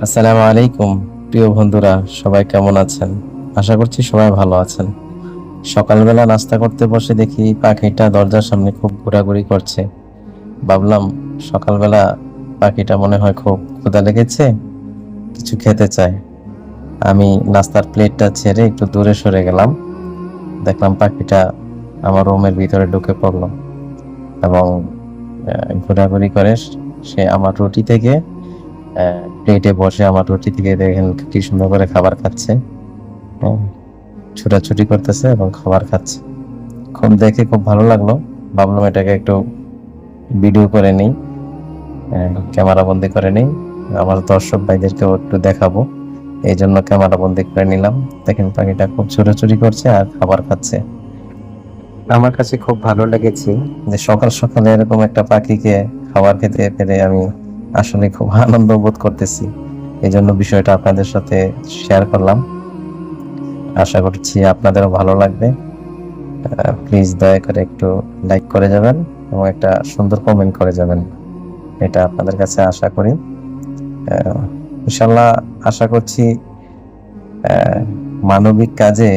আসসালামু আলাইকুম। প্রিয় বন্ধুরা, সবাই কেমন আছেন? আশা করছি সবাই ভালো আছেন। সকালবেলা নাস্তা করতে বসে দেখি পাখিটা দরজার সামনে খুব ঘোরাঘুরি করছে। ভাবলাম সকালবেলা পাখিটা মনে হয় খুব ক্ষুধা লেগেছে, কিছু খেতে চায়। আমি নাস্তার প্লেটটা ছেড়ে একটু দূরে সরে গেলাম। দেখলাম পাখিটা আমার রুমের ভিতরে ঢুকে পড়লো এবং ঘোরাঘুরি করে সে আমার রুটি থেকে প্লেটে বসে আমার রুটি থেকে দেখেন কি সুন্দর করে খাবার খাচ্ছে। হ্যাঁ, ছুটাছুটি করতেছে এবং খাবার খাচ্ছে। খুব দেখে খুব ভালো লাগলো। ভাবলাম এটাকে একটু ভিডিও করে নিই, ক্যামেরা বন্দি করে নিই, আমার দর্শক ভাইদেরকেও একটু দেখাবো। এই জন্য ক্যামেরা বন্দি করে নিলাম। দেখেন পাখিটা খুব ছুটাছুটি করছে আর খাবার খাচ্ছে। আমার কাছে খুব ভালো লেগেছে যে সকাল সকালে এরকম একটা পাখিকে খাবার খেতে পেরে আমি আসলে খুব আনন্দ বোধ করতেছি। এই জন্য বিষয়টা আপনাদের সাথে শেয়ার করলাম। আশা করছি আপনাদেরও ভালো লাগবে। প্লিজ দয়া করে একটু লাইক করে যাবেন এবং একটা সুন্দর কমেন্ট করে যাবেন, এটা আপনাদের কাছে আশা করি। ইনশাল্লাহ আশা করছি মানবিক কাজে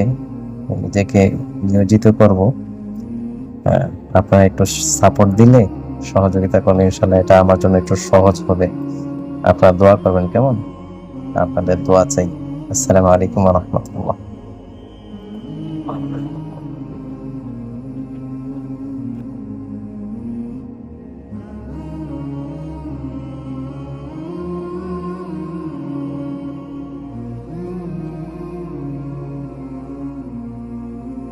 নিজেকে নিয়োজিত করব। আপনারা একটু সাপোর্ট দিলে, সহযোগিতা করলে ইনশাল্লাহ এটা আমার জন্য একটু সহজ হবে। আপনারা দোয়া করবেন, কেমন? আপনাদের দোয়া চাই। আসসালামু আলাইকুম ওয়া রাহমাতুল্লাহ।